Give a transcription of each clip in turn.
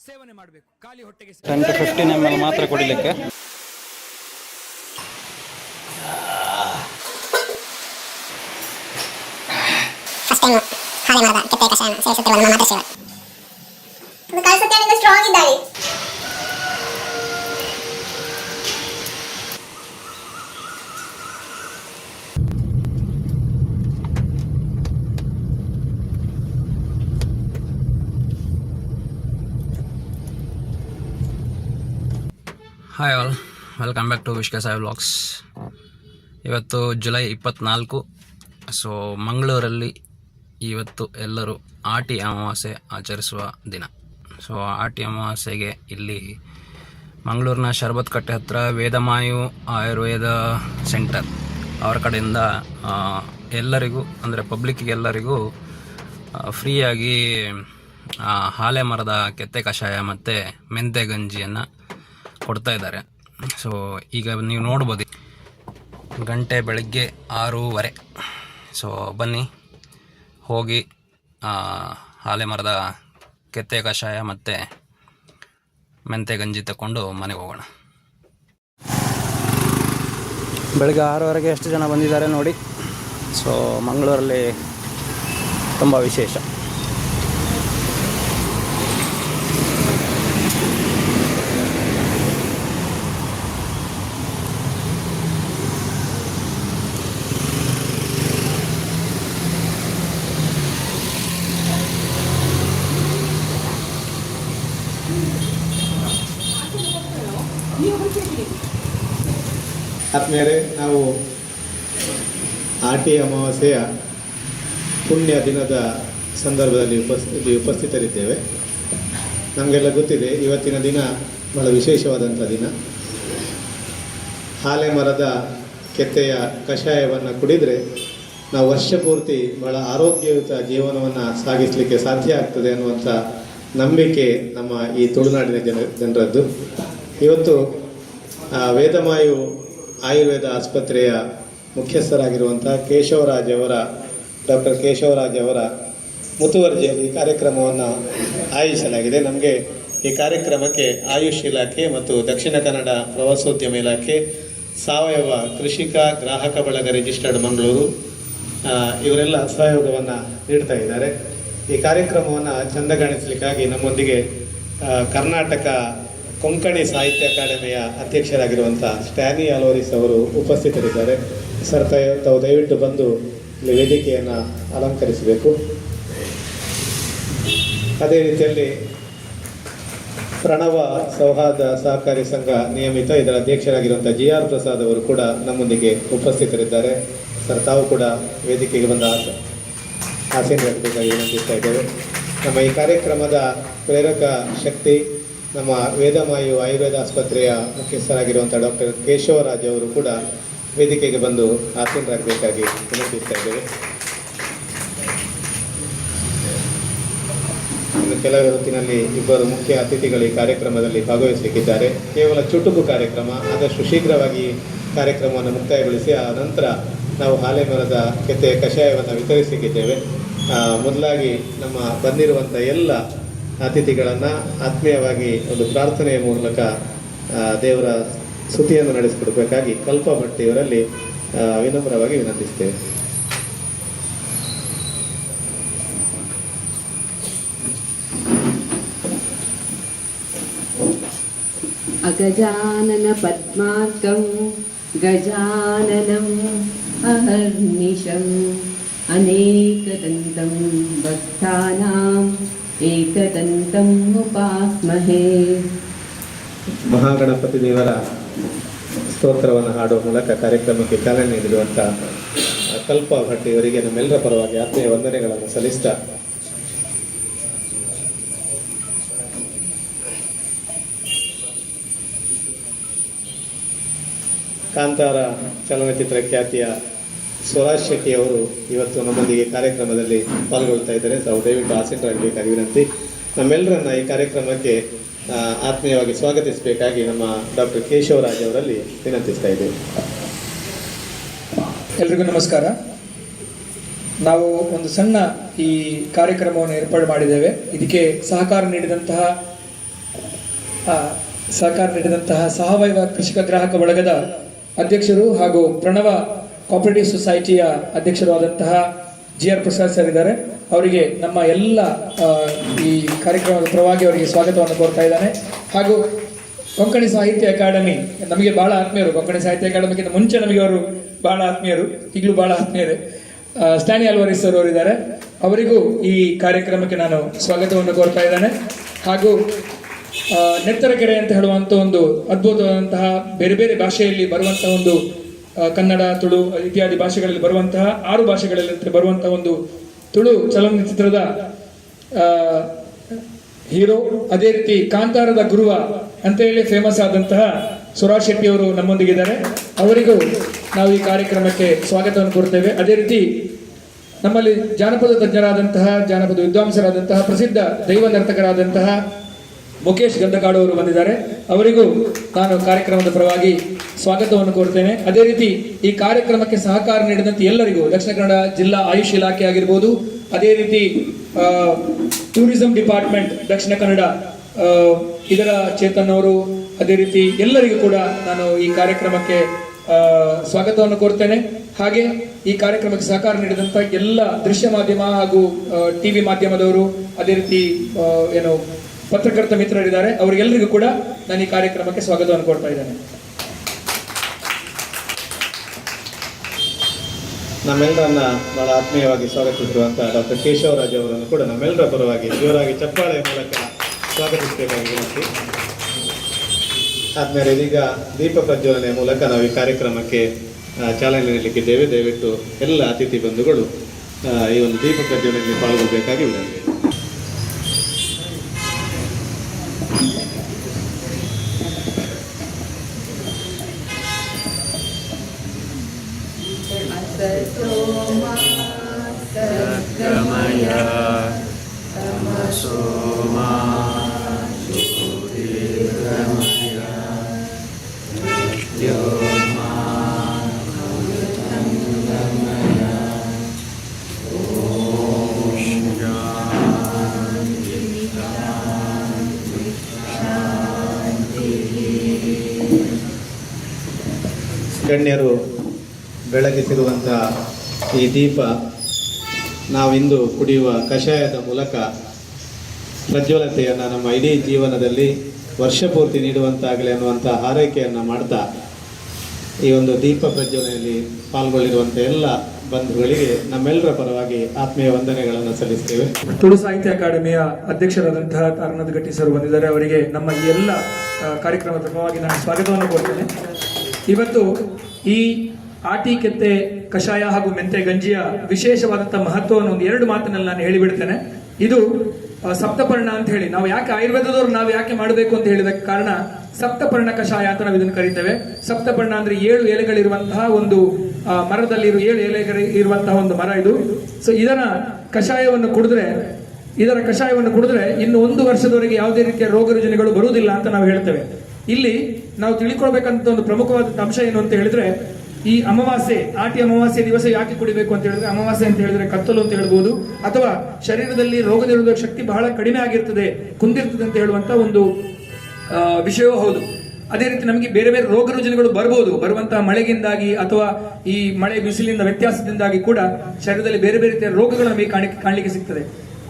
ಸೇವನೆ ಮಾಡಬೇಕು. ಖಾಲಿ ಹೊಟ್ಟೆಗೆ 10 to 15 ml ಮಾತ್ರ ಕುಡಿಲಿಕ್ಕೆ. ಫಸ್ಟ್ ಟೈಮ್ ಹಾಲೆ ಮರದ ಕೆತ್ತೆ ಕಷಾಯನ ಸೇವಿಸುತ್ತಿರುವ ನಮ್ಮ ಮಾತೃಶ್ರೀ ಇದು ಕಾಣಿಸುತ್ತೆ ಸ್ಟ್ರಾಂಗ್ ಇದ್ದಾರೆ. Hi all, welcome back to Vishka Sai vlogs. ಇವತ್ತು ಜುಲೈ 24. ಸೊ ಮಂಗಳೂರಲ್ಲಿ ಇವತ್ತು ಎಲ್ಲರೂ ಆಟಿ ಅಮಾವಾಸ್ಯೆ ಆಚರಿಸುವ ದಿನ. ಸೊ ಆಟಿ ಅಮಾವಾಸ್ಯೆಗೆ ಇಲ್ಲಿ ಮಂಗಳೂರಿನ ಶರಬತ್ ಕಟ್ಟೆ ಹತ್ರ ವೇದಮಾಯು ಆಯುರ್ವೇದ ಸೆಂಟರ್ ಅವರ ಕಡೆಯಿಂದ ಎಲ್ಲರಿಗೂ ಅಂದರೆ ಪಬ್ಲಿಕ್ಕಿಗೆ ಎಲ್ಲರಿಗೂ ಫ್ರೀಯಾಗಿ ಹಾಲೆ ಮರದ ಕೆತ್ತೆ ಕಷಾಯ ಮತ್ತು ಮೆಂತೆ ಗಂಜಿಯನ್ನು ಕೊಡ್ತಾ ಇದ್ದಾರೆ. ಸೊ ಈಗ ನೀವು ನೋಡ್ಬೋದು, ಗಂಟೆ ಬೆಳಗ್ಗೆ 6:30. ಸೊ ಬನ್ನಿ ಹೋಗಿ ಹಾಲೆ ಮರದ ಕೆತ್ತೆ ಕಷಾಯ ಮತ್ತು ಮೆಂತೆ ಗಂಜಿ ತಗೊಂಡು ಮನೆಗೆ ಹೋಗೋಣ. ಬೆಳಗ್ಗೆ 6:30ಗೆ ಎಷ್ಟು ಜನ ಬಂದಿದ್ದಾರೆ ನೋಡಿ. ಸೊ ಮಂಗಳೂರಲ್ಲಿ ತುಂಬ ವಿಶೇಷ. ಆದ್ಮೇಲೆ ನಾವು ಆಟಿ ಅಮಾವಾಸ್ಯೆಯ ಪುಣ್ಯ ದಿನದ ಸಂದರ್ಭದಲ್ಲಿ ಉಪಸ್ಥಿತರಿದ್ದೇವೆ. ನಮಗೆಲ್ಲ ಗೊತ್ತಿದೆ, ಇವತ್ತಿನ ದಿನ ಬಹಳ ವಿಶೇಷವಾದಂಥ ದಿನ. ಹಾಲೆ ಮರದ ಕೆತ್ತೆಯ ಕಷಾಯವನ್ನು ಕುಡಿದರೆ ನಾವು ವರ್ಷ ಪೂರ್ತಿ ಬಹಳ ಆರೋಗ್ಯಯುತ ಜೀವನವನ್ನು ಸಾಗಿಸಲಿಕ್ಕೆ ಸಾಧ್ಯ ಆಗ್ತದೆ ಅನ್ನುವಂಥ ನಂಬಿಕೆ ನಮ್ಮ ಈ ತುಳುನಾಡಿನ ಜನರದ್ದು. ಇವತ್ತು ವೇದಮಾಯು ಆಯುರ್ವೇದ ಆಸ್ಪತ್ರೆಯ ಮುಖ್ಯಸ್ಥರಾಗಿರುವಂಥ ಡಾಕ್ಟರ್ ಕೇಶವರಾಜ್ ಅವರ ಮುತುವರ್ಜಿಯಲ್ಲಿ ಈ ಕಾರ್ಯಕ್ರಮವನ್ನು ಆಯೋಜಿಸಲಾಗಿದೆ. ನಮಗೆ ಈ ಕಾರ್ಯಕ್ರಮಕ್ಕೆ ಆಯುಷ್ ಇಲಾಖೆ ಮತ್ತು ದಕ್ಷಿಣ ಕನ್ನಡ ಪ್ರವಾಸೋದ್ಯಮ ಇಲಾಖೆ, ಸಾವಯವ ಕೃಷಿಕ ಗ್ರಾಹಕ ಬಳಗ ರಿಜಿಸ್ಟರ್ಡ್ ಮಂಗಳೂರು ಇವರೆಲ್ಲ ಸಹಯೋಗವನ್ನು ನೀಡ್ತಾ ಇದ್ದಾರೆ. ಈ ಕಾರ್ಯಕ್ರಮವನ್ನು ಚಂದಗಾಣಿಸಲಿಕ್ಕಾಗಿ ನಮ್ಮೊಂದಿಗೆ ಕರ್ನಾಟಕ ಕೊಂಕಣಿ ಸಾಹಿತ್ಯ ಅಕಾಡೆಮಿಯ ಅಧ್ಯಕ್ಷರಾಗಿರುವಂಥ ಸ್ಟ್ಯಾನಿ ಅಲೋರಿಸ್ ಅವರು ಉಪಸ್ಥಿತರಿದ್ದಾರೆ. ಸರ್, ತಾವು ದಯವಿಟ್ಟು ಬಂದು ಇಲ್ಲಿ ವೇದಿಕೆಯನ್ನು ಅಲಂಕರಿಸಬೇಕು. ಅದೇ ರೀತಿಯಲ್ಲಿ ಪ್ರಣವ ಸೌಹಾರ್ದ ಸಹಕಾರಿ ಸಂಘ ನಿಯಮಿತ ಇದರ ಅಧ್ಯಕ್ಷರಾಗಿರುವಂಥ GR ಪ್ರಸಾದ್ ಅವರು ಕೂಡ ನಮ್ಮೊಂದಿಗೆ ಉಪಸ್ಥಿತರಿದ್ದಾರೆ. ಸರ್, ತಾವು ಕೂಡ ವೇದಿಕೆಗೆ ಬಂದ ಆಸೀನರಾಗಬೇಕಾಗಿ ವಿನಂತಿಸ್ತಾ ಇದ್ದೇವೆ. ನಮ್ಮ ಈ ಕಾರ್ಯಕ್ರಮದ ಪ್ರೇರಕ ಶಕ್ತಿ ನಮ್ಮ ವೇದಮಾಯು ಆಯುರ್ವೇದ ಆಸ್ಪತ್ರೆಯ ಮುಖ್ಯಸ್ಥರಾಗಿರುವಂಥ ಡಾಕ್ಟರ್ ಕೇಶವರಾಜ್ ಅವರು ಕೂಡ ವೇದಿಕೆಗೆ ಬಂದು ಆಸೀನರಾಗಬೇಕಾಗಿ ವಿನಂತಿಸ್ತಾ ಇದ್ದೇವೆ. ಇನ್ನು ಕೆಲವೇ ಹೊತ್ತಿನಲ್ಲಿ ಇಬ್ಬರು ಮುಖ್ಯ ಅತಿಥಿಗಳು ಈ ಕಾರ್ಯಕ್ರಮದಲ್ಲಿ ಭಾಗವಹಿಸಲಿಕ್ಕಿದ್ದಾರೆ. ಕೇವಲ ಚುಟುಕು ಕಾರ್ಯಕ್ರಮ, ಆದಷ್ಟು ಶೀಘ್ರವಾಗಿ ಕಾರ್ಯಕ್ರಮವನ್ನು ಮುಕ್ತಾಯಗೊಳಿಸಿ ಆ ನಂತರ ನಾವು ಹಾಲೆ ಮರದ ಕೆತ್ತೆ ಕಷಾಯವನ್ನು ವಿತರಿಸಲಿಕ್ಕಿದ್ದೇವೆ. ಮೊದಲಾಗಿ ನಮ್ಮ ಬಂದಿರುವಂಥ ಎಲ್ಲ ಅತಿಥಿಗಳನ್ನು ಆತ್ಮೀಯವಾಗಿ ಒಂದು ಪ್ರಾರ್ಥನೆಯ ಮೂಲಕ ದೇವರ ಸ್ತುತಿಯನ್ನು ನಡೆಸಿಕೊಡಬೇಕಾಗಿ ಕಲ್ಪ ಭಟ್ಟಿಯವರಲ್ಲಿ ವಿನಮ್ರವಾಗಿ ವಿನಂತಿಸ್ತೇವೆ. ಅಗಜಾನನ ಪದ್ಮಾರ್ಕಂ ಗಜಾನನಂ ಅಹರ್ನಿಶಂ ಅನೇಕದಂತಂ ಭಕ್ತಾನಾಂ ಏಕದಂತಂ ಉಪಾಸ್ಮಹೇ. ಮಹಾಗಣಪತಿ ದೇವರ ಸ್ತೋತ್ರವನ್ನು ಹಾಡುವ ಮೂಲಕ ಕಾರ್ಯಕ್ರಮಕ್ಕೆ ಚಾಲನೆ ನೀಡಿರುವಂಥ ಕಲ್ಪ ಭಟ್ಟಿಯವರಿಗೆ ನಮ್ಮೆಲ್ಲರ ಪರವಾಗಿ ಆತ್ಮೀಯ ವಂದನೆಗಳನ್ನು ಸಲ್ಲಿಸ್ತಾ, ಕಾಂತಾರ ಚಲನಚಿತ್ರ ಖ್ಯಾತಿಯ ಸ್ವರಾಜ್ ಶೆಟ್ಟಿ ಅವರು ಇವತ್ತು ನಮ್ಮೊಂದಿಗೆ ಕಾರ್ಯಕ್ರಮದಲ್ಲಿ ಪಾಲ್ಗೊಳ್ತಾ ಇದ್ದಾರೆ. ತಾವು ದಯವಿಟ್ಟು ಆಸೀನರಾಗಬೇಕಾಗಿ ವಿನಂತಿ. ನಮ್ಮೆಲ್ಲರನ್ನ ಈ ಕಾರ್ಯಕ್ರಮಕ್ಕೆ ಆತ್ಮೀಯವಾಗಿ ಸ್ವಾಗತಿಸಬೇಕಾಗಿ ನಮ್ಮ ಡಾಕ್ಟರ್ ಕೇಶವರಾಜ್ ಅವರಲ್ಲಿ ವಿನಂತಿಸ್ತಾ ಇದ್ದೇವೆ. ಎಲ್ರಿಗೂ ನಮಸ್ಕಾರ. ನಾವು ಒಂದು ಸಣ್ಣ ಈ ಕಾರ್ಯಕ್ರಮವನ್ನು ಏರ್ಪಾಡು ಮಾಡಿದ್ದೇವೆ. ಇದಕ್ಕೆ ಸಹಕಾರ ನೀಡಿದಂತಹ ಸಹಕಾರ ನೀಡಿದಂತಹ ಸಾವಯವ ಕೃಷಿಕ ಗ್ರಾಹಕ ಬಳಗದ ಅಧ್ಯಕ್ಷರು ಹಾಗೂ ಪ್ರಣವ ಕೋಆಪರೇಟಿವ್ ಸೊಸೈಟಿಯ ಅಧ್ಯಕ್ಷರು ಆದಂತಹ GR ಪ್ರಸಾದ್ ಸರ್ ಇದ್ದಾರೆ. ಅವರಿಗೆ ನಮ್ಮ ಎಲ್ಲ ಈ ಕಾರ್ಯಕ್ರಮದ ಪರವಾಗಿ ಅವರಿಗೆ ಸ್ವಾಗತವನ್ನು ಕೋರ್ತಾ ಇದ್ದಾನೆ. ಹಾಗೂ ಕೊಂಕಣಿ ಸಾಹಿತ್ಯ ಅಕಾಡೆಮಿ ನಮಗೆ ಬಹಳ ಆತ್ಮೀಯರು. ಕೊಂಕಣಿ ಸಾಹಿತ್ಯ ಅಕಾಡೆಮಿಗಿಂತ ಮುಂಚೆ ನಮಗೆ ಅವರು ಬಹಳ ಆತ್ಮೀಯರು, ಈಗಲೂ ಬಹಳ ಆತ್ಮೀಯರೇ. ಸ್ಟ್ಯಾನಿ ಅಲ್ವಾರಿಸ್ ಸರ್ ಅವರಿದ್ದಾರೆ. ಅವರಿಗೂ ಈ ಕಾರ್ಯಕ್ರಮಕ್ಕೆ ನಾನು ಸ್ವಾಗತವನ್ನು ಕೋರ್ತಾ ಇದ್ದೇನೆ. ಹಾಗೂ ನೆತ್ತರಕೆರೆ ಅಂತ ಹೇಳುವಂಥ ಒಂದು ಅದ್ಭುತವಾದಂತಹ ಬೇರೆ ಬೇರೆ ಭಾಷೆಯಲ್ಲಿ ಬರುವಂತಹ ಒಂದು ಕನ್ನಡ, ತುಳು ಇತ್ಯಾದಿ ಭಾಷೆಗಳಲ್ಲಿ ಬರುವಂತಹ 6 ಭಾಷೆಗಳಲ್ಲಿ ಬರುವಂತಹ ಒಂದು ತುಳು ಚಲನಚಿತ್ರದ ಹೀರೋ, ಅದೇ ರೀತಿ ಕಾಂತಾರದ ಗುರುವ ಅಂತ ಹೇಳಿ ಫೇಮಸ್ ಆದಂತಹ ಸುರಾಜ್ ಶೆಟ್ಟಿ ಅವರು ನಮ್ಮೊಂದಿಗಿದ್ದಾರೆ. ಅವರಿಗೂ ನಾವು ಈ ಕಾರ್ಯಕ್ರಮಕ್ಕೆ ಸ್ವಾಗತವನ್ನು ಕೋರ್ತೇವೆ. ಅದೇ ರೀತಿ ನಮ್ಮಲ್ಲಿ ಜಾನಪದ ತಜ್ಞರಾದಂತಹ, ಜಾನಪದ ವಿದ್ವಾಂಸರಾದಂತಹ, ಪ್ರಸಿದ್ಧ ದೈವ ನರ್ತಕರಾದಂತಹ ಮುಖೇಶ್ ಗಂಧಕಾಡು ಅವರು ಬಂದಿದ್ದಾರೆ. ಅವರಿಗೂ ನಾನು ಕಾರ್ಯಕ್ರಮದ ಪರವಾಗಿ ಸ್ವಾಗತವನ್ನು ಕೋರ್ತೇನೆ. ಅದೇ ರೀತಿ ಈ ಕಾರ್ಯಕ್ರಮಕ್ಕೆ ಸಹಕಾರ ನೀಡಿದಂತೆ ಎಲ್ಲರಿಗೂ ದಕ್ಷಿಣ ಕನ್ನಡ ಜಿಲ್ಲಾ ಆಯುಷ್ ಇಲಾಖೆ ಆಗಿರ್ಬೋದು, ಅದೇ ರೀತಿ ಟೂರಿಸಂ ಡಿಪಾರ್ಟ್ಮೆಂಟ್ ದಕ್ಷಿಣ ಕನ್ನಡ ಇದರ ಚೇತನ್ ಅವರು, ಅದೇ ರೀತಿ ಎಲ್ಲರಿಗೂ ಕೂಡ ನಾನು ಈ ಕಾರ್ಯಕ್ರಮಕ್ಕೆ ಸ್ವಾಗತವನ್ನು ಕೋರ್ತೇನೆ. ಹಾಗೆ ಈ ಕಾರ್ಯಕ್ರಮಕ್ಕೆ ಸಹಕಾರ ನೀಡಿದಂಥ ಎಲ್ಲ ದೃಶ್ಯ ಮಾಧ್ಯಮ ಹಾಗೂ ಟಿವಿ ಮಾಧ್ಯಮದವರು, ಅದೇ ರೀತಿ ಏನು ಪತ್ರಕರ್ತ ಮಿತ್ರರಿದ್ದಾರೆ, ಅವರಿಗೆಲ್ಲರಿಗೂ ಕೂಡ ನಾನು ಈ ಕಾರ್ಯಕ್ರಮಕ್ಕೆ ಸ್ವಾಗತವನ್ನು ಕೊಡ್ತಾ ಇದ್ದೇನೆ. ನಮ್ಮೆಲ್ಲರನ್ನ ಬಹಳ ಆತ್ಮೀಯವಾಗಿ ಸ್ವಾಗತಿಸಿರುವಂತಹ ಡಾಕ್ಟರ್ ಕೇಶವರಾಜ್ ಅವರನ್ನು ಕೂಡ ನಮ್ಮೆಲ್ಲರ ಪರವಾಗಿ ಜೋರಾಗಿ ಚಪ್ಪಾಳೆಯ ಮೂಲಕ ಸ್ವಾಗತಿಸಬೇಕಾಗಿ ವಿನಂತಿ. ಆದ್ಮೇಲೆ ಇದೀಗ ದೀಪ ಪ್ರಜ್ವಲನೆಯ ಮೂಲಕ ನಾವು ಈ ಕಾರ್ಯಕ್ರಮಕ್ಕೆ ಚಾಲನೆ ನೀಡಲಿಕ್ಕಿದ್ದೇವೆ. ದಯವಿಟ್ಟು ಎಲ್ಲ ಅತಿಥಿ ಬಂಧುಗಳು ಈ ಒಂದು ದೀಪ ಪ್ರಜ್ವಲನೆಯಲ್ಲಿ ಪಾಲ್ಗೊಳ್ಳಬೇಕಾಗಿ ವಿನಂತಿ. ಗಣ್ಯರು ಬೆಳಗಿಸಿರುವಂಥ ಈ ದೀಪ ನಾವಿಂದು ಕುಡಿಯುವ ಕಷಾಯದ ಮೂಲಕ ಪ್ರಜ್ವಲತೆಯನ್ನು ನಮ್ಮ ಇಡೀ ಜೀವನದಲ್ಲಿ ವರ್ಷಪೂರ್ತಿ ನೀಡುವಂತಾಗಲಿ ಅನ್ನುವಂಥ ಹಾರೈಕೆಯನ್ನು ಮಾಡ್ತಾ ಈ ಒಂದು ದೀಪ ಪ್ರಜ್ವಲನೆಯಲ್ಲಿ ಪಾಲ್ಗೊಳ್ಳಿರುವಂಥ ಎಲ್ಲ ಬಂಧುಗಳಿಗೆ ನಮ್ಮೆಲ್ಲರ ಪರವಾಗಿ ಆತ್ಮೀಯ ವಂದನೆಗಳನ್ನು ಸಲ್ಲಿಸ್ತೇವೆ. ತುಳು ಸಾಹಿತ್ಯ ಅಕಾಡೆಮಿಯ ಅಧ್ಯಕ್ಷರಾದಂತಹ ತಾರನಾಥ್ ಗಟ್ಟಿ ಸರ್ ಬಂದಿದ್ದಾರೆ. ಅವರಿಗೆ ನಮ್ಮ ಈ ಎಲ್ಲ ಕಾರ್ಯಕ್ರಮದ ಪರವಾಗಿ ನಾನು ಸ್ವಾಗತವನ್ನು ಕೋರ್ತೇನೆ. ಇವತ್ತು ಈ ಆಟಿ ಕೆತ್ತೆ ಕಷಾಯ ಹಾಗೂ ಮೆಂತೆ ಗಂಜಿಯ ವಿಶೇಷವಾದಂತಹ ಮಹತ್ವವನ್ನು ಒಂದು 2 ಮಾತಿನಲ್ಲಿ ನಾನು ಹೇಳಿಬಿಡ್ತೇನೆ. ಇದು ಸಪ್ತಪರ್ಣ ಅಂತ ಹೇಳಿ, ನಾವು ಯಾಕೆ ಆಯುರ್ವೇದದವರು ನಾವು ಯಾಕೆ ಮಾಡಬೇಕು ಅಂತ ಹೇಳಿದಕ್ಕೆ ಕಾರಣ ಸಪ್ತಪರ್ಣ ಕಷಾಯ ಅಂತ ನಾವು ಇದನ್ನು ಕರಿತೇವೆ. ಸಪ್ತಪರ್ಣ ಅಂದ್ರೆ 7 ಎಲೆಗಳಿರುವಂತಹ ಒಂದು ಮರದಲ್ಲಿ 7 ಎಲೆಗಳು ಇರುವಂತಹ ಒಂದು ಮರ ಇದು. ಸೊ ಇದರ ಕಷಾಯವನ್ನು ಕುಡಿದ್ರೆ ಇನ್ನು 1 ವರ್ಷದವರೆಗೆ ಯಾವುದೇ ರೀತಿಯ ರೋಗ ರುಜಿನಗಳು ಬರುವುದಿಲ್ಲ ಅಂತ ನಾವು ಹೇಳ್ತೇವೆ. ಇಲ್ಲಿ ನಾವು ತಿಳ್ಕೊಳ್ಬೇಕಂತ ಒಂದು ಪ್ರಮುಖವಾದ ಅಂಶ ಏನು ಅಂತ ಹೇಳಿದ್ರೆ, ಈ ಅಮಾವಾಸ್ಯೆ, ಆಟಿ ಅಮಾವಾಸ್ಯೆ ದಿವಸ ಯಾಕೆ ಕುಡಿಬೇಕು ಅಂತ ಹೇಳಿದ್ರೆ, ಅಮಾವಾಸ್ಯೆ ಅಂತ ಹೇಳಿದ್ರೆ ಕತ್ತಲು ಅಂತ ಹೇಳ್ಬೋದು, ಅಥವಾ ಶರೀರದಲ್ಲಿ ರೋಗ ನಿರೋಧಕ ಶಕ್ತಿ ಬಹಳ ಕಡಿಮೆ ಆಗಿರ್ತದೆ, ಕುಂದಿರ್ತದೆ ಅಂತ ಹೇಳುವಂತ ಒಂದು ವಿಷಯವೂ ಹೌದು. ಅದೇ ರೀತಿ ನಮಗೆ ಬೇರೆ ಬೇರೆ ರೋಗ ರುಜಿನಗಳು ಬರುವಂತಹ ಮಳೆಗಿಂದಾಗಿ ಅಥವಾ ಈ ಮಳೆ ಬಿಸಿಲಿನ ವ್ಯತ್ಯಾಸದಿಂದಾಗಿ ಕೂಡ ಶರೀರದಲ್ಲಿ ಬೇರೆ ಬೇರೆ ರೀತಿಯ ರೋಗಗಳು ನಮಗೆ ಕಾಣಲಿಕ್ಕೆ ಸಿಗ್ತದೆ.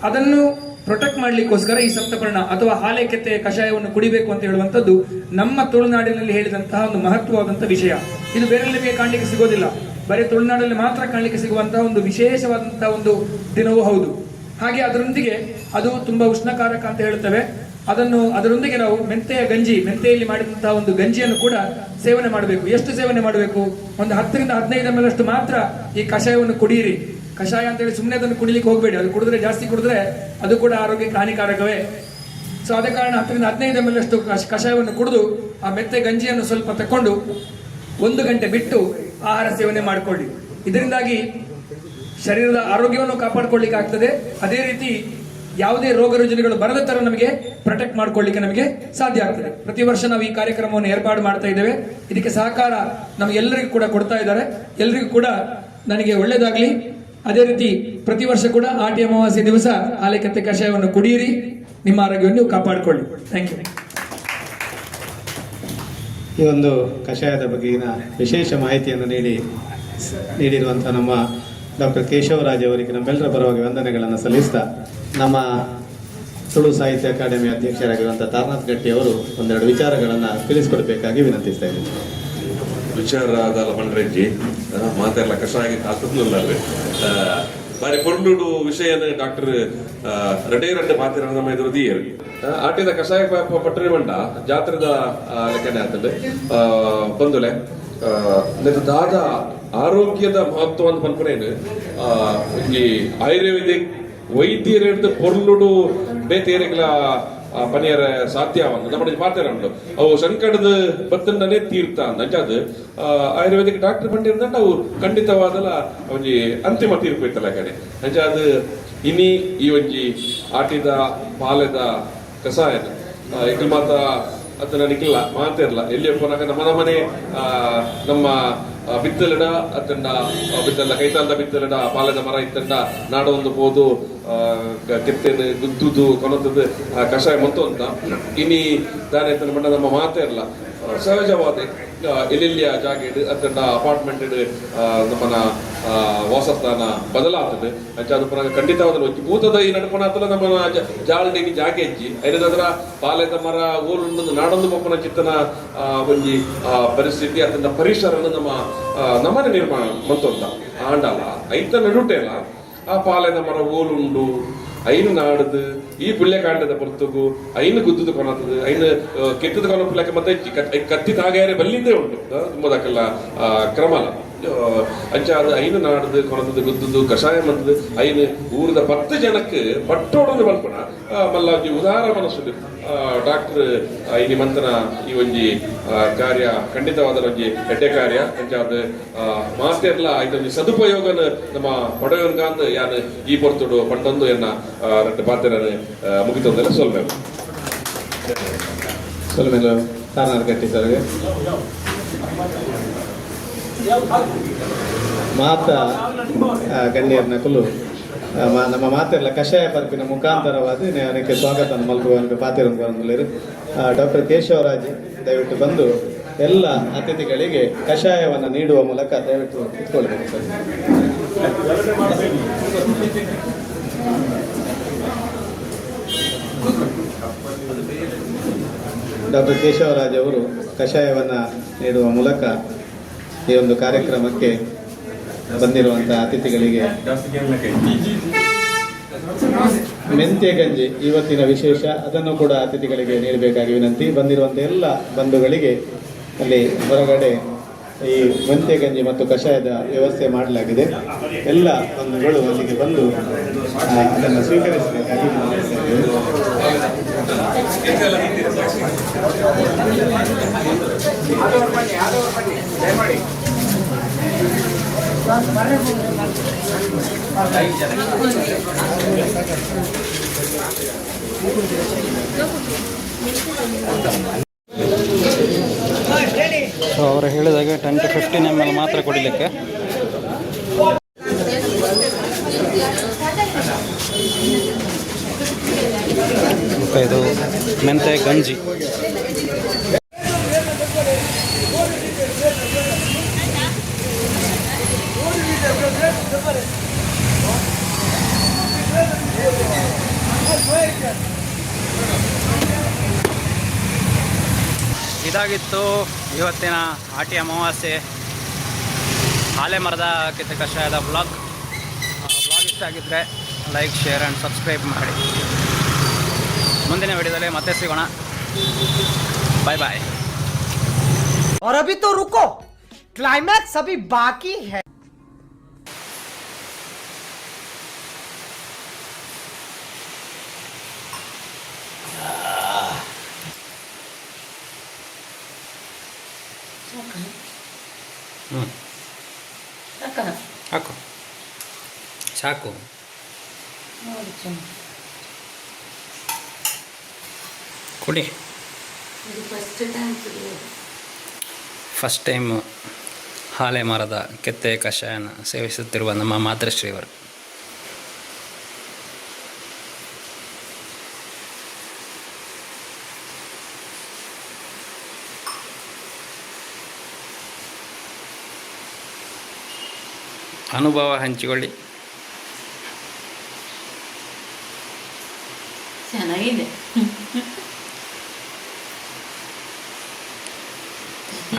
ಅದನ್ನು ಪ್ರೊಟೆಕ್ಟ್ ಮಾಡ್ಲಿಕ್ಕೋಸ್ಕರ ಈ ಸಪ್ತಪರ್ಣ ಅಥವಾ ಹಾಲೆಕೆತ್ತೆ ಕಷಾಯವನ್ನು ಕುಡಿಬೇಕು ಅಂತ ಹೇಳುವಂಥದ್ದು ನಮ್ಮ ತುಳುನಾಡಿನಲ್ಲಿ ಹೇಳಿದಂತಹ ಒಂದು ಮಹತ್ವವಾದಂತಹ ವಿಷಯ. ಇದು ಬೇರೆ ನಿಮಗೆ ಕಾಣಲಿಕ್ಕೆ ಸಿಗೋದಿಲ್ಲ, ಬರೀ ತುಳುನಾಡಲ್ಲಿ ಮಾತ್ರ ಕಾಣಲಿಕ್ಕೆ ಸಿಗುವಂತಹ ಒಂದು ವಿಶೇಷವಾದಂತಹ ಒಂದು ದಿನವೂ ಹೌದು. ಹಾಗೆ ಅದರೊಂದಿಗೆ ಅದು ತುಂಬಾ ಉಷ್ಣಕಾರಕ ಅಂತ ಹೇಳ್ತೇವೆ. ಅದರೊಂದಿಗೆ ನಾವು ಮೆಂತೆಯಲ್ಲಿ ಮಾಡಿದಂತಹ ಒಂದು ಗಂಜಿಯನ್ನು ಕೂಡ ಸೇವನೆ ಮಾಡಬೇಕು. ಎಷ್ಟು ಸೇವನೆ ಮಾಡಬೇಕು? ಒಂದು 10 ರಿಂದ 15 ml ಅಷ್ಟು ಮಾತ್ರ ಈ ಕಷಾಯವನ್ನು ಕುಡಿಯಿರಿ. ಕಷಾಯ ಅಂತ ಹೇಳಿ ಸುಮ್ಮನೆ ಅದನ್ನು ಕುಡಿಲಿಕ್ಕೆ ಹೋಗಬೇಡಿ. ಅದು ಕುಡಿದ್ರೆ, ಜಾಸ್ತಿ ಕುಡಿದ್ರೆ ಅದು ಕೂಡ ಆರೋಗ್ಯಕ್ಕೆ ಹಾನಿಕಾರಕವೇ. ಸೊ ಅದೇ ಕಾರಣ 10 ರಿಂದ 15 ml ಅಷ್ಟು ಕಷಾಯವನ್ನು ಕುಡಿದು ಆ ಮೆತ್ತೆ ಗಂಜಿಯನ್ನು ಸ್ವಲ್ಪ ತಕೊಂಡು 1 ಗಂಟೆ ಬಿಟ್ಟು ಆಹಾರ ಸೇವನೆ ಮಾಡಿಕೊಳ್ಳಿ. ಇದರಿಂದಾಗಿ ಶರೀರದ ಆರೋಗ್ಯವನ್ನು ಕಾಪಾಡಿಕೊಳ್ಳಿಕ್ಕೆ ಆಗ್ತದೆ. ಅದೇ ರೀತಿ ಯಾವುದೇ ರೋಗ ರುಜಿನಗಳು ಬರದ ತರ ನಮಗೆ ಪ್ರೊಟೆಕ್ಟ್ ಮಾಡ್ಕೊಳ್ಳಿಕ್ಕೆ ನಮಗೆ ಸಾಧ್ಯ ಆಗ್ತದೆ. ಪ್ರತಿ ವರ್ಷ ನಾವು ಈ ಕಾರ್ಯಕ್ರಮವನ್ನು ಏರ್ಪಾಡು ಮಾಡ್ತಾ ಇದ್ದೇವೆ. ಇದಕ್ಕೆ ಸಹಕಾರ ನಮಗೆಲ್ಲರಿಗೂ ಕೂಡ ಕೊಡ್ತಾ ಇದ್ದಾರೆ. ಎಲ್ಲರಿಗೂ ಕೂಡ ನನಗೆ ಒಳ್ಳೇದಾಗ್ಲಿ. ಅದೇ ರೀತಿ ಪ್ರತಿ ವರ್ಷ ಕೂಡ ಆಟಿ ಅಮಾವಾಸ್ಯೆ ದಿವಸ ಹಾಲೆಕೆತ್ತೆ ಕಷಾಯವನ್ನು ಕುಡಿಯಿರಿ. ನಿಮ್ಮ ಆರೋಗ್ಯವನ್ನು ನೀವು ಕಾಪಾಡಿಕೊಳ್ಳಿ. Thank you. ಈ ಒಂದು ಕಷಾಯದ ಬಗೆಗಿನ ವಿಶೇಷ ಮಾಹಿತಿಯನ್ನು ನೀಡಿರುವಂಥ ನಮ್ಮ ಡಾಕ್ಟರ್ ಕೇಶವರಾಜ್ ಅವರಿಗೆ ನಮ್ಮೆಲ್ಲರ ಪರವಾಗಿ ವಂದನೆಗಳನ್ನು ಸಲ್ಲಿಸ್ತಾ, ನಮ್ಮ ತುಳು ಸಾಹಿತ್ಯ ಅಕಾಡೆಮಿ ಅಧ್ಯಕ್ಷರಾಗಿರುವಂಥ ತಾರನಾಥ್ ಗಟ್ಟಿ ಅವರು ಒಂದೆರಡು ವಿಚಾರಗಳನ್ನು ತಿಳಿಸ್ಕೊಡ್ಬೇಕಾಗಿ ವಿನಂತಿಸ್ತಾ ಇದ್ದೀನಿ. ವಿಚಾರದ ಪಂಡ್ರೆಜ್ಜಿ ಮಾತೆಲ್ಲ ಕಷಾಯ ಕಾಸದ್ನಲ್ಲೇ ಬಾರಿ ಪೊಂಡುಡು ವಿಷಯನ ಡಾಕ್ಟರ್ ರೆಡ್ಡೆ ಮಾತಿರ ನಮ್ಮ ಎದುರು ದೀಯರು ಆಟಿದ ಕಷಾಯ ಪಟ್ಟರೆ ಮಂಡ ಜಾತ್ರೆದ ಲೆಕ್ಕನೆ ಆಗ್ತದೆ ಬಂದುಲೆ ದಾದ ಆರೋಗ್ಯದ ಮಹತ್ವವನ್ನು ಪನ್ಪನೇನು ಈ ಆಯುರ್ವೇದಿಕ್ ವೈದ್ಯರ ಹಿಡಿದು ಪೊರ್ಲುಡು ಬೇತೇರೆಗಳ ಪನಿಯರ ಸಾಧ್ಯವನ್ನು ನಮ್ಮ ಮಾತಾಡೋದು ಅವು ಸಂಕಟದ ಬತ್ತನೇ ತೀರ್ಥ ಅಂದು ಆಯುರ್ವೇದಿಕ್ ಡಾಕ್ಟರ್ ಪಂಡಿರಂದ ಅವು ಖಂಡಿತವಾದಲ್ಲ ಒಂಜಿ ಅಂತಿಮ ತೀರ್ಪು ಇತ್ತಲ್ಲ ಕಡೆ ಅಂಚ ಅದು ಇನಿ ಈ ಒಂಜಿ ಆಟಿದ ಪಾಲೆದ ಕಷಾಯನ ಈಗ ಮಾತ ಅದನ್ನ ನಿಕ್ಕಿಲ್ಲ ಮಾತಿರಲ್ಲ ಎಲ್ಲಿ ಹೋನಾಗ ನಮ್ಮ ಮನೆ ನಮ್ಮ ಬಿತ್ತಲಡ ಅತ್ತಂಡ ಬಿತ್ತಲ ಕೈತಾಲದ ಬಿತ್ತಲಡ ಪಾಲದ ಮರ ಇತ್ತಂಡ ನಾಡೊಂದು ಹೋದು ಕೆತ್ತೇನು ಗುದ್ದುದು ಕೊನತದ್ದು ಕಷಾಯ ಮಂತು ಅಂತ ಇನಿ ದಾನೆ ಮಂಡ ನಮ್ಮ ಮಾತೇ ಇರಲ್ಲ ಸಹಜವಾದ ಎಲ್ಲೆಲ್ಲಿಯ ಜಾಗ ಅತ್ತಂಡ ಅಪಾರ್ಟ್ಮೆಂಟ್ ನಮ್ಮನ ವಾಸಸ್ಥಾನ ಬದಲಾಗ್ತದೆ ಅಂಚ ಅದು ಪುನಃ ಖಂಡಿತವಾದ ಭೂತದ ಈ ನಡ್ಪಣಾತಲ ನಮ್ಮ ಜಾಲ್ಡಿಗೆ ಜಾಗ ಹೆಜ್ಜಿ ಐದದ್ರ ಪಾಲೆದ ಮರ ಓಲು ನಾಡೊಂದು ಮಪ್ಪನ ಚಿತ್ತನ ಒಂಜಿ ಪರಿಸ್ಥಿತಿ ಅತ್ತಂಡ ಪರಿಸರನ ನಮ್ಮನೆ ನಿರ್ಮಾಣ ಮಂತೊಂದ ಆಂಡಲ್ಲ ಐತ ನಡುಟೆಲ್ಲ ಆ ಪಾಲೆದ ಮರ ಓಲುಂಡು ಐನು ನಾಡದು ಈ ಪುಳ್ಯಕಾಂಡದ ಪೊರ್ತುಗು ಐನು ಗುದ್ದುದು ಕೊನತದು ಐನು ಕೆತ್ತದ ಕೊನ ಪುಳ್ಯಕ್ಕೆ ಮತ್ತೆ ಕತ್ತಿ ತಾಗಾರೆ ಬಲ್ಲಿದ್ದೇ ಉಂಟು ತುಂಬದಕ್ಕೆಲ್ಲ ಕ್ರಮಲ ಅಂಚ ಅದು ಐನು ನಾಡದು ಕೊನತದು ಗುದ್ದುದು ಕಷಾಯ ಮಂತದು ಐನು ಊರದ 10 ಜನಕ್ಕೆ ಪಟ್ಟೋಡದು ಬಲ್ಪಣ ಮಲ್ಲ ಒಂಜಿ ಉದಾರ ಮನಸ್ಸು ಡಾಕ್ಟರ್ ಐನಿ ಮಂತನ ಈ ಒಂಜಿ ಕಾರ್ಯ ಖಂಡಿತವಾದ ಒಂಜಿ ಎಡ್ಡೆ ಕಾರ್ಯ ಅಂಚ ಅದು ಮಾತೆರ್ಲ ಇದೊಂದು ಸದುಪಯೋಗನ ನಮ್ಮ ಪಡೆಯೋನ್ಗಾಂದ್ ಯಾನ್ ಈ ಪೊರ್ತುಡು ಪಂಡೊಂದು ಎನ್ನ ರಟ್ಟು ಪಾತೆರನ್ನು ಮುಗಿತಂದೆಲ್ಲ ಸೊಲ್ಮೇಲೆ ತಾರನಾಥ್ ಗಟ್ಟಿ ಸರ್ಗೆ ಮಾತ ಗಣ್ಯರ್ನ ಕುಲು ನಮ್ಮ ಮಾತೆಲ್ಲ ಕಷಾಯ ಪರಪಿನ ಮುಖಾಂತರವಾದ ನನಗೆ ಸ್ವಾಗತ ಮಲ್ಪುವ ಪಾತಿರಂಗರು ಡಾಕ್ಟರ್ ಕೇಶವರಾಜ್ ದಯವಿಟ್ಟು ಬಂದು ಎಲ್ಲ ಅತಿಥಿಗಳಿಗೆ ಕಷಾಯವನ್ನು ನೀಡುವ ಮೂಲಕ ದಯವಿಟ್ಟು ಇಟ್ಕೊಳ್ಬೇಕು ಸರ್. ಡಾಕ್ಟರ್ ಕೇಶವರಾಜ್ ಅವರು ಕಷಾಯವನ್ನು ನೀಡುವ ಮೂಲಕ ಈ ಒಂದು ಕಾರ್ಯಕ್ರಮಕ್ಕೆ ಬಂದಿರುವಂತಹ ಅತಿಥಿಗಳಿಗೆ ಮೆಂತ್ಯ ಗಂಜಿ ಇವತ್ತಿನ ವಿಶೇಷ, ಅದನ್ನು ಕೂಡ ಅತಿಥಿಗಳಿಗೆ ನೀಡಬೇಕಾಗಿ ವಿನಂತಿ. ಬಂದಿರುವಂಥ ಎಲ್ಲ ಬಂಧುಗಳಿಗೆ ಅಲ್ಲಿ ಹೊರಗಡೆ ಈ ಮೆಂತ್ಯ ಗಂಜಿ ಮತ್ತು ಕಷಾಯದ ವ್ಯವಸ್ಥೆ ಮಾಡಲಾಗಿದೆ. ಎಲ್ಲ ಬಂಧುಗಳು ಅಲ್ಲಿಗೆ ಬಂದು ಅದನ್ನು ಸ್ವೀಕರಿಸಬೇಕಾಗಿ ಸೊ ಅವರು ಹೇಳಿದಾಗೆ 10 to 15 ml ಮಾತ್ರ ಕುಡಿಲಿಕ್ಕೆ. ಮತ್ತು ಇದು ಮೆಂತೆ ಗಂಜಿ. ಇದಾಗಿತ್ತು ಇವತ್ತಿನ ಆಟಿ ಅಮಾವಾಸ್ಯೆ ಆಲೆ ಮರದ ಕಿತ್ತ ಕಷಾಯದ ಬ್ಲಾಗ್ ಇಷ್ಟ ಆಗಿದ್ದರೆ ಲೈಕ್, ಶೇರ್ ಆ್ಯಂಡ್ ಸಬ್ಸ್ಕ್ರೈಬ್ ಮಾಡಿ. ಮುಂದಿನ ವಿಡಿಯೋದಲ್ಲಿ ಮತ್ತೆ ಸಿಗೋಣ. ಬಾಯ್ ಬಾಯ್. और अभी तो रुको, क्लाइमैक्स अभी बाकी है. ಹಾಕು ಸಾಕು. ಕುಡಿ. ಫಸ್ಟ್ ಟೈಮ್ ಆಲೆ ಮರದ ಕೆತ್ತೆ ಕಷಾಯನ ಸೇವಿಸುತ್ತಿರುವ ನಮ್ಮ ಮಾತೃಶ್ರೀಯವರು. ಅನುಭವ ಹಂಚಿಕೊಳ್ಳಿ. ಚೆನ್ನಾಗಿದೆ.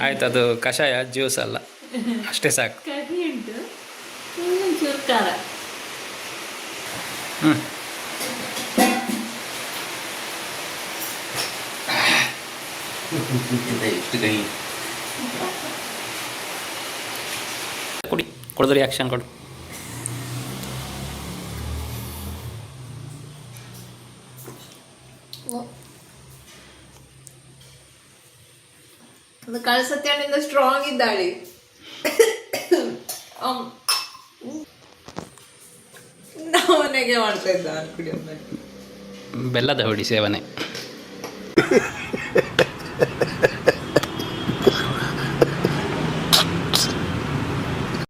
ಆಯ್ತು, ಅದು ಕಷಾಯ ಜ್ಯೂಸ್ ಅಲ್ಲ, ಅಷ್ಟೇ ಸಾಕು. ಕಹಿ ಉಂಟು, ಒಂಚೂರು ಖಾರ. ಹ್ಞೂ ಕುಡಿ, ಕುಡಿದು ರಿಯಾಕ್ಷನ್ ಕೊಡು. ಒಂದು ಕಳ್ಸತ್ಯಾಣಿಂದ ಸ್ಟ್ರಾಂಗ್ ಇದ್ದಾಳೆ. ಅವನಿಗೆ ಮಾಡ್ತಾ ಇದ್ದ ಕುಡಿಯೋ ಬೆಲ್ಲದ ಹುಡಿ ಸೇವನೆ.